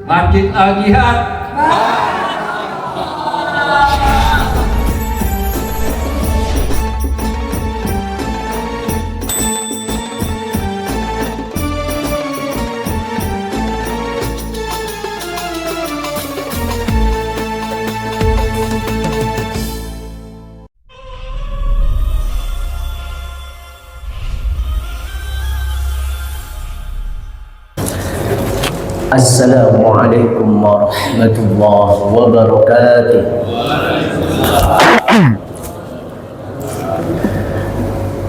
Masjid Al-Jihad. Assalamualaikum warahmatullahi wabarakatuh.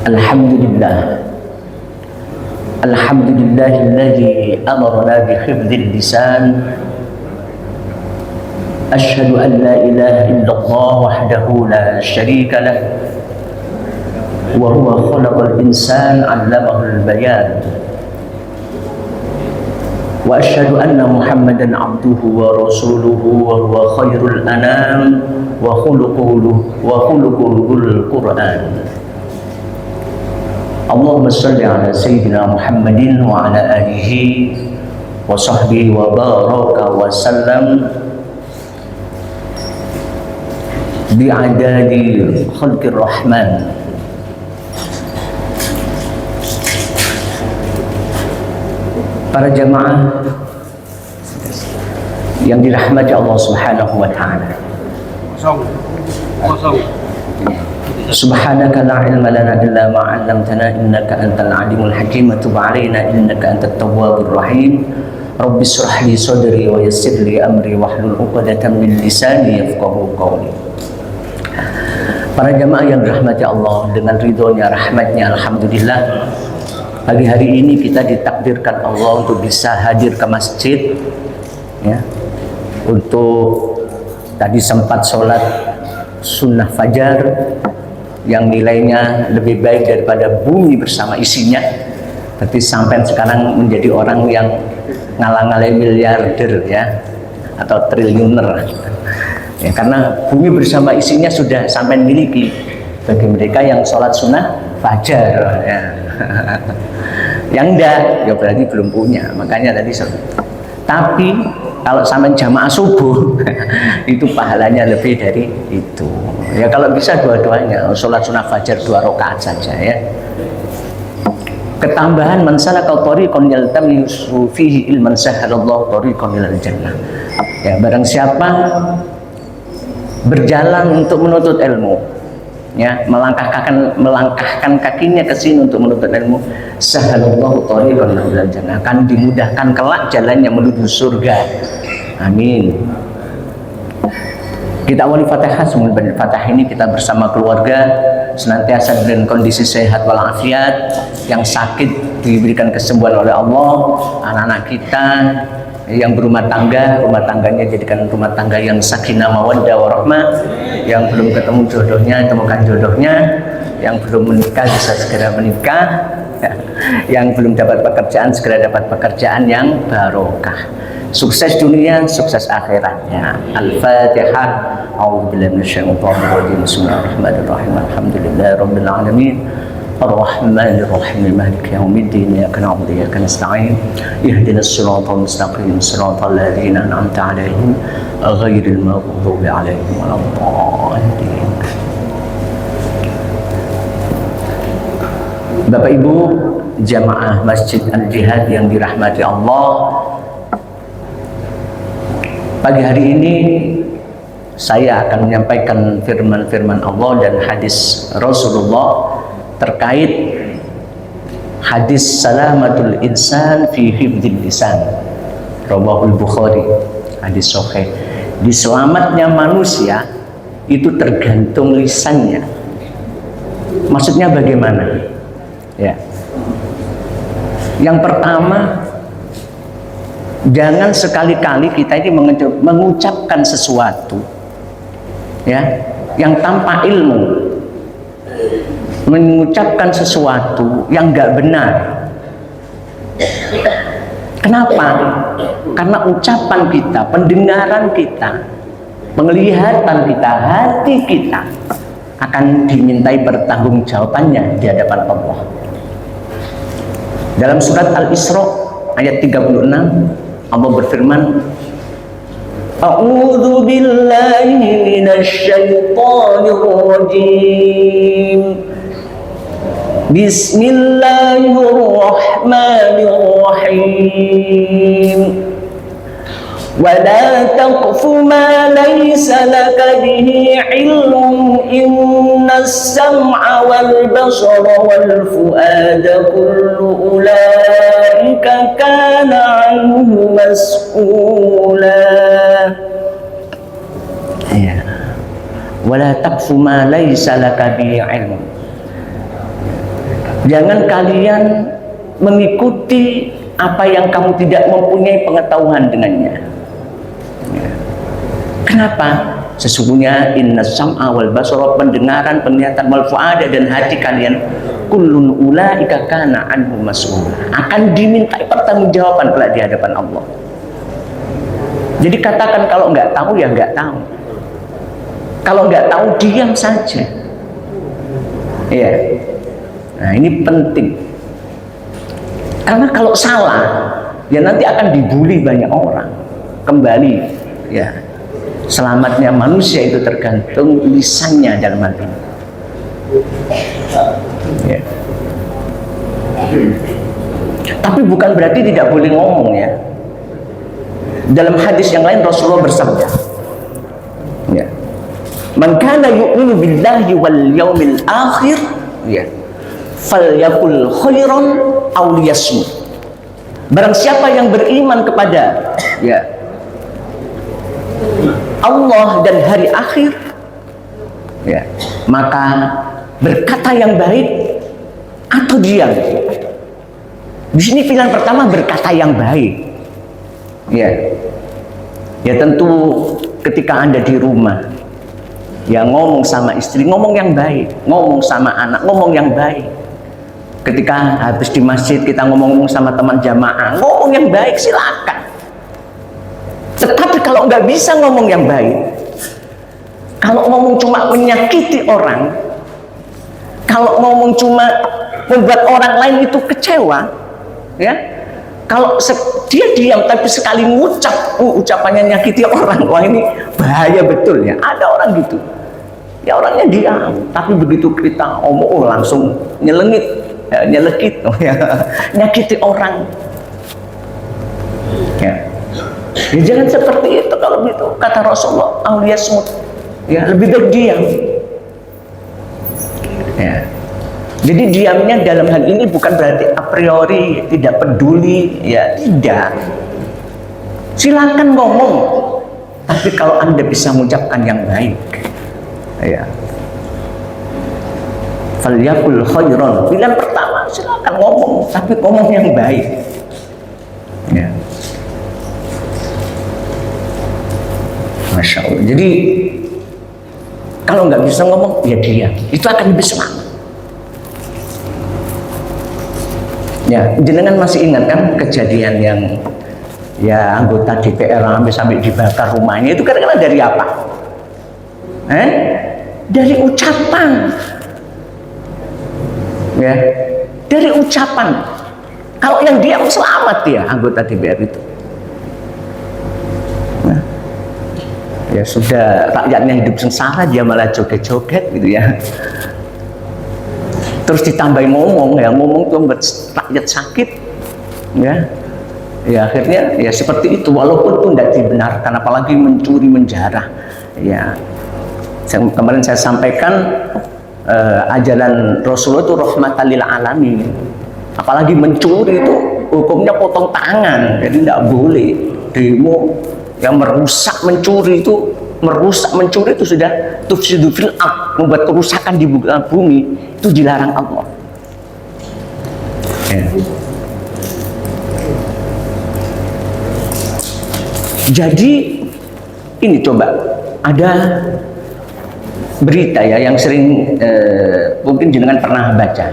Alhamdulillah. Alhamdulillahilladzi amarna bi hifdzil lisan. Asyhadu an la ilaha illallah wahdahu la syarika lah. Wa huwa khalaqal insana 'allamahul bayan. Wa asyhadu anna Muhammadan abduhu wa rasuluhu wa huwa khairul anam wa khuluquhul Qur'an. Allahumma shalli ala sayyidina Muhammadin wa ala alihi wa sahbihi wa baraka wa sallam bi'adadi khalqir rahman. Para jamaah yang dirahmati Allah Subhanahu wa taala. Subhanaka la ilma lana illa ma 'allamtana innaka antal alimul hakim. Tub 'alaina innaka antat tawwabur rahim. Rabbi shrah li sadri wa yassir li amri wahlul 'uqdatam min lisani yafqahu qawli. Para jamaah yang dirahmati Allah dengan ridhonya, rahmatnya, alhamdulillah. Pagi hari ini kita ditakdirkan Allah untuk bisa hadir ke masjid, ya, untuk tadi sempat sholat sunnah fajar yang nilainya lebih baik daripada bumi bersama isinya. Tapi sampai sekarang menjadi orang yang ngalang-ngalai miliarder, ya, atau triliuner, ya, karena bumi bersama isinya sudah sampai miliki bagi mereka yang sholat sunnah fajar, ya. Yang enggak, ya berarti belum punya. Makanya tadi tapi kalau sampai jamaah subuh itu pahalanya lebih dari itu. Ya kalau bisa dua-duanya, sholat sunnah fajar 2 rakaat saja, ya. Ketambahan man salaka thariqan yaltamisu fihi ilman sahhalallahu thariqan ilal jannah. Ya, barang siapa berjalan untuk menuntut ilmu, ya, melangkahkan kakinya ke sini untuk menuntut ilmu, sahalallahu thariqan ilal jannah, akan dimudahkan kelak jalannya menuju surga. Amin. Kita awali Fatihah. Sebelum Fatihah ini kita bersama keluarga senantiasa dalam kondisi sehat walafiat, yang sakit diberikan kesembuhan oleh Allah, anak-anak kita yang berumah tangga, rumah tangganya jadikan rumah tangga yang sakinah mawaddah warahmah, yang belum ketemu jodohnya temukan jodohnya, yang belum menikah bisa segera menikah, yang belum dapat pekerjaan segera dapat pekerjaan yang barokah, sukses dunia, sukses akhiratnya. Al-Fatihah. A'udzubillahi minasyaitonir rajim. Bismillahirrahmanirrahim. Alhamdulillahirabbil alamin. Ar-Rahmanir-Rahim. Maliki yaumiddin. Iyyaka na'budu wa iyyaka nasta'in. Ihdinas siratal mustaqim. Siratal ladzina an'amta 'alaihim ghairil maghdubi 'alaihim waladdallin. Bapak Ibu jamaah Masjid Al-Jihad yang dirahmati Allah, pagi hari ini saya akan menyampaikan firman-firman Allah dan hadis Rasulullah terkait hadis salamatul insan fi hifdzil lisan, rawahul Bukhari, hadis sahih. Di selamatnya manusia itu tergantung lisannya. Maksudnya bagaimana? Ya. Yang pertama, jangan sekali-kali kita ini mengucapkan sesuatu, ya, yang tanpa ilmu, mengucapkan sesuatu yang enggak benar. Kenapa? Karena ucapan kita, pendengaran kita, penglihatan kita, hati kita akan dimintai pertanggungjawabannya di hadapan Allah. Dalam surat Al-Isra ayat 36, Allah berfirman, A'udzu billahi minasy syaithanir rajim. Bismillahirrahmanirrahim. ولا تقف ما ليس لك به علم إن السمع والبصر والفؤاد كل أولئك كان عنه مسؤولا. ولا تقف ما ليس لك به علم. Jangan kalian mengikuti apa yang kamu tidak mempunyai pengetahuan dengannya. Kenapa? Sesungguhnya inna sam'a wal basara, pendengaran, penglihatan, wal fuada, dan hati kalian, kullun ulaika kana anhu mas'ula, akan dimintai pertanggungjawaban kelak di hadapan Allah. Jadi katakan kalau nggak tahu ya nggak tahu. Kalau nggak tahu diam saja. Iya. Nah, ini penting. Karena kalau salah ya nanti akan dibully banyak orang. Kembali ya. Selamatnya manusia itu tergantung lisannya dalam hal ini. Ya. Tapi bukan berarti tidak boleh ngomong ya. Dalam hadis yang lain Rasulullah bersabda, ya, man kana yu'minu billahi wal yaumil akhir, ya, falyakul khairan aw liyasmut. Barang siapa yang beriman kepada ya Allah dan hari akhir, ya, maka berkata yang baik atau diam. Di sini pilihan pertama berkata yang baik. Ya, ya tentu ketika Anda di rumah, ya ngomong sama istri, ngomong yang baik, ngomong sama anak, ngomong yang baik. Ketika habis di masjid kita ngomong sama teman jamaah, ngomong yang baik, silakan. Tetapi kalau nggak bisa ngomong yang baik, kalau ngomong cuma menyakiti orang, kalau ngomong cuma membuat orang lain itu kecewa, ya, kalau dia diam tapi sekali ngucap, ucapannya nyakiti orang, wah ini bahaya betul ya. Ada orang gitu, ya orangnya diam, tapi begitu kita ngomong, langsung nyelengit, ya, nyelekit, ya, nyakiti orang. Ya. Ya, jangan seperti itu. Kalau begitu kata Rasulullah, awliyasmut, ya, lebih baik diam. Ya. Jadi diamnya dalam hal ini bukan berarti a priori tidak peduli, ya, tidak. Silakan ngomong, tapi kalau Anda bisa mengucapkan yang baik, ya, falyakul khairan. Pilihan pertama, silakan ngomong, tapi ngomong yang baik. Ya. Masya Allah. Jadi kalau nggak bisa ngomong, ya diam. Itu akan lebih selamat. Ya, jenengan masih ingat kan kejadian yang ya anggota DPR sampai dibakar rumahnya itu kadang-kadang dari apa? Dari ucapan. Ya, dari ucapan. Kalau yang diam selamat ya anggota DPR itu. Ya sudah, rakyatnya hidup sengsara, dia malah joget-joget gitu ya. Terus ditambahin ngomong, ya ngomong itu membuat rakyat sakit, ya. Ya akhirnya ya seperti itu, walaupun itu tidak dibenarkan, apalagi mencuri, menjarah. Ya, kemarin saya sampaikan ajaran Rasulullah itu rahmatan lil alamin. Apalagi mencuri itu hukumnya potong tangan, jadi tidak boleh demo. Yang mencuri itu sudah tufsidu fil ard, membuat kerusakan di bumi, itu dilarang Allah. Ya. Jadi ini coba ada berita ya yang sering mungkin jenengan pernah baca,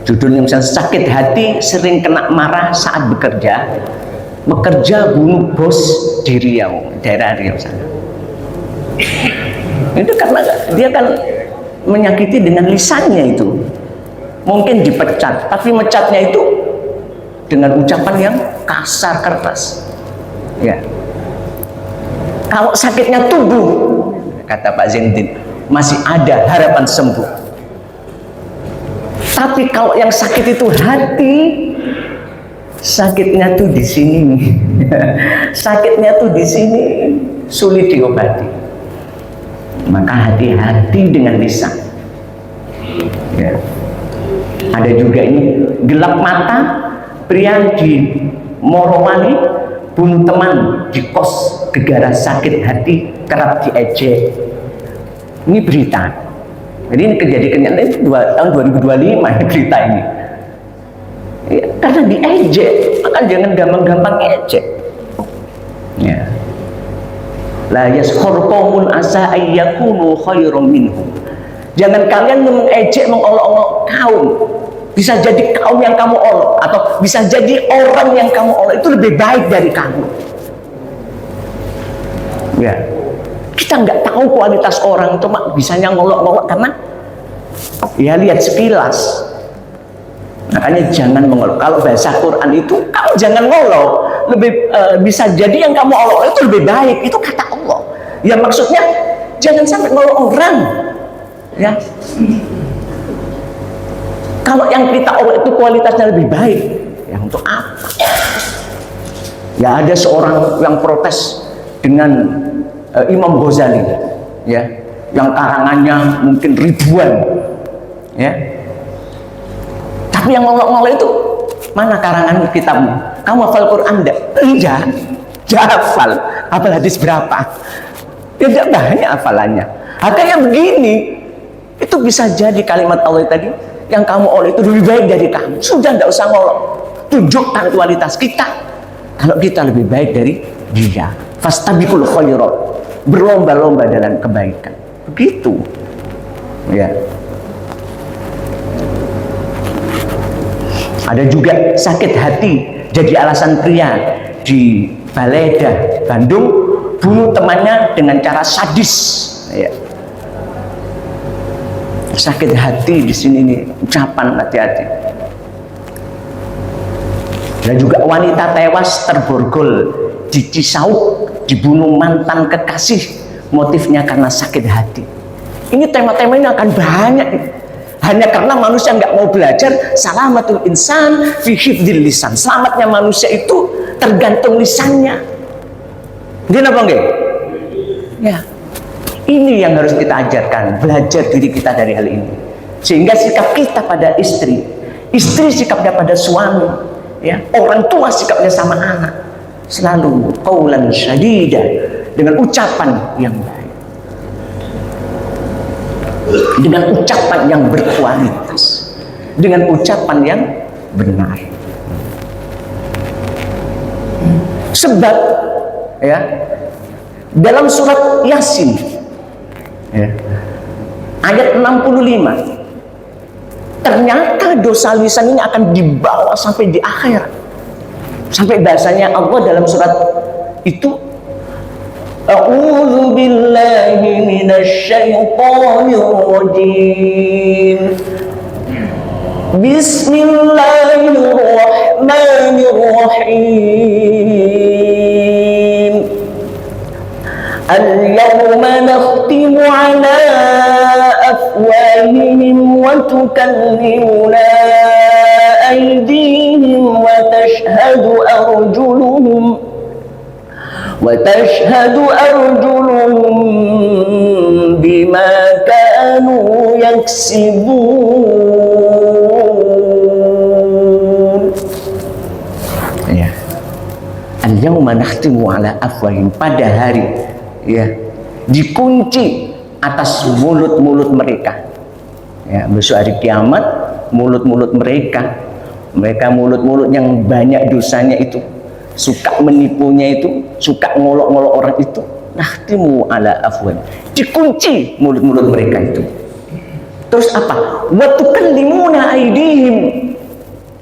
judulnya misalnya sakit hati sering kena marah saat bekerja bunuh bos di Riau, daerah Riau sana. Itu karena dia kan menyakiti dengan lisannya itu. Mungkin dipecat, tapi mecatnya itu dengan ucapan yang kasar, keras. Ya. Kalau sakitnya tubuh, kata Pak Zainuddin, masih ada harapan sembuh. Tapi kalau yang sakit itu hati, sakitnya tuh di sini. Sakitnya tuh di sini, sulit diobati. Maka hati-hati dengan lisan. Ya. Ada juga ini gelap mata, pria di Morowali bunuh teman di kos gegara sakit hati kerap diejek. Ini berita. Jadi ini kejadian ini tahun 2025 ini berita ini. Ya, karena diejek, maka jangan gampang-gampang ejek. Ya. La yaskhur qaumun asa ayyakunu khairum minhum. Jangan kalian mengejek, mengolok-olok kaum. Bisa jadi kaum yang kamu olok, atau bisa jadi orang yang kamu olok itu lebih baik dari kamu. Ya, kita nggak tahu kualitas orang itu, bisanya ngolok-ngolok karena ya lihat sekilas. Makanya jangan mengolok. Kalau bahasa Quran itu kamu jangan ngolok. Lebih bisa jadi yang kamu olok itu lebih baik. Itu kata Allah. Ya maksudnya jangan sampai ngolok orang. Ya. Kalau yang kita olok itu kualitasnya lebih baik, ya untuk apa? Ya ada seorang yang protes dengan Imam Ghazali, ya, yang karangannya mungkin ribuan, ya. Tapi yang ngolok-ngolok itu mana karangan kitabmu? Kamu hafal Quran enggak? Enggak, enggak hafal. Hafal hadis berapa? Tidak banyak hafalannya. Akhirnya begini, itu bisa jadi kalimat Allah tadi, yang kamu oleh itu lebih baik dari kamu. Sudah tidak usah ngolok. Tunjukkan kualitas kita. Kalau kita lebih baik dari dia. Fastabiqul khairat. Berlomba-lomba dalam kebaikan. Begitu. Ya. Ada juga sakit hati jadi alasan pria di Baleda, Bandung bunuh temannya dengan cara sadis. Ya. Sakit hati di sini nih, ucapan hati-hati. Dan juga wanita tewas terborgol di Cisauk, dibunuh mantan kekasih, motifnya karena sakit hati. Ini tema-tema ini akan banyak. Hanya karena manusia nggak mau belajar. Salamatul insan fi hifdzil lisan. Selamatnya manusia itu tergantung lisannya. Gini apa enggak? Ya. Ini yang harus kita ajarkan, belajar diri kita dari hal ini. Sehingga sikap kita pada istri sikapnya pada suami, ya, orang tua sikapnya sama anak, selalu qaulan syadida, dengan ucapan yang baik, dengan ucapan yang berkualitas, dengan ucapan yang benar. Sebab ya, dalam surat Yasin, ya, ayat 65, ternyata dosa lisan ini akan dibawa sampai di akhirat. Sampai bahasanya Allah dalam surat itu, A'udzu billahi minasyaitonir rajim. Bismillahirrahmanirrahim. Al-yawma nakhtimu ala afwahihim wa tukallimuna aydihim wa tashhadu arjuluhum bima kanu yaksibun. Ya. Al-yawma nakhtimu ala afwahihim, pada hari, ya, dikunci atas mulut-mulut mereka. Ya, besok hari kiamat, mulut-mulut mereka mulut-mulut yang banyak dosanya itu, suka menipunya itu, suka ngolok-ngolok orang itu, nakhtimu ala afwan, dikunci mulut-mulut mereka itu. Terus apa? Wa tukallimuna aydihim,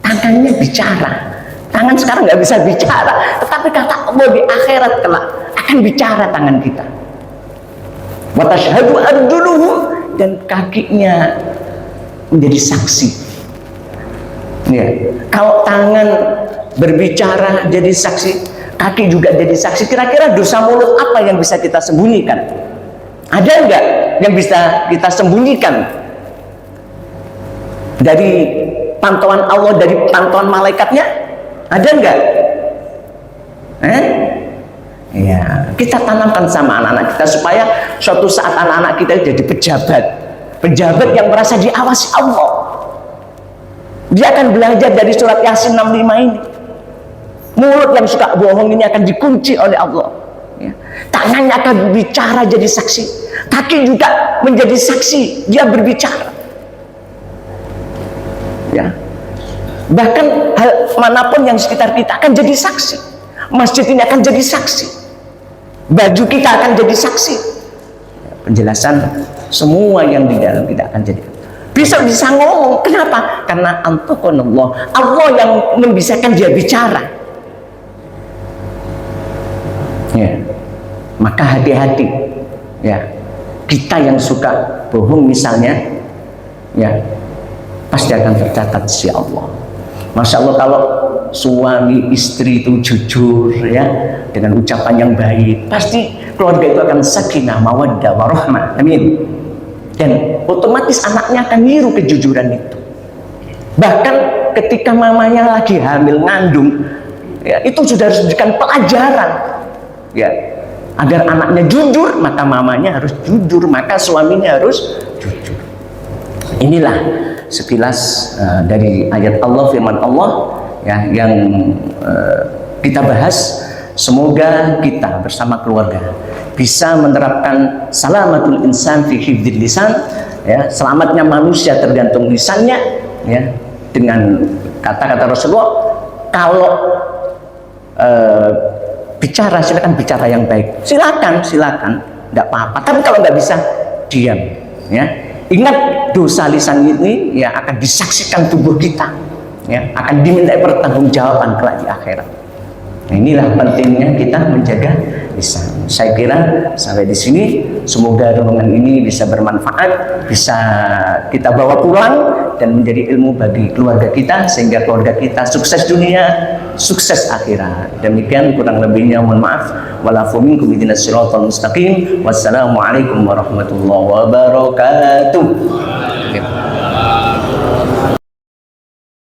tangannya bicara. Tangan sekarang nggak bisa bicara, tetapi kata Allah di akhirat kelak akan bicara tangan kita. Wa tashhadu arjuluhum, dan kakinya menjadi saksi. Ya, kalau tangan berbicara jadi saksi, kaki juga jadi saksi. Kira-kira dosa mulut apa yang bisa kita sembunyikan? Ada enggak yang bisa kita sembunyikan dari pantauan Allah, dari pantauan malaikatnya? Ada enggak? Ya, kita tanamkan sama anak-anak kita supaya suatu saat anak-anak kita jadi pejabat yang merasa diawasi Allah. Dia akan belajar dari surat Yasin 65 ini. Mulut yang suka bohong ini akan dikunci oleh Allah. Ya. Tangannya akan berbicara jadi saksi, kaki juga menjadi saksi, dia berbicara. Ya. Bahkan hal manapun yang sekitar kita akan jadi saksi. Masjid ini akan jadi saksi. Baju kita akan jadi saksi. Penjelasan semua yang di dalam kita akan jadi. Bisa ngomong. Kenapa? Karena antuqanallah. Allah yang membisakan dia bicara. Ya. Maka hati-hati. Ya. Kita yang suka bohong misalnya, ya, pasti akan tercatat si Allah. Masya Allah, kalau suami istri itu jujur, ya, dengan ucapan yang baik, pasti keluarga itu akan sakinah, mawaddah, warahmah. Amin. Dan otomatis anaknya akan niru kejujuran itu. Bahkan ketika mamanya lagi hamil ngandung, ya, itu sudah harus diberikan pelajaran, ya, agar anaknya jujur, maka mamanya harus jujur, maka suaminya harus jujur. Inilah sekilas dari ayat Allah, firman Allah, ya, yang kita bahas. Semoga kita bersama keluarga bisa menerapkan salamatul insan fi hifdzil lisan, ya, selamatnya manusia tergantung lisannya, ya, dengan kata-kata Rasulullah, kalau bicara silakan bicara yang baik, silakan tidak apa-apa, tapi kalau nggak bisa diam, ya. Ingat, dosa lisan ini, ya, akan disaksikan tubuh kita, ya, akan dimintai pertanggungjawaban kelak di akhirat. Nah, inilah pentingnya kita menjaga lisan. Saya kira sampai di sini, semoga renungan ini bisa bermanfaat, bisa kita bawa pulang dan menjadi ilmu bagi keluarga kita, sehingga keluarga kita sukses dunia, sukses akhirat. Demikian kurang lebihnya, mohon maaf. Walafu minkum ihdinas siratal mustaqim. Wassalamualaikum warahmatullahi wabarakatuh.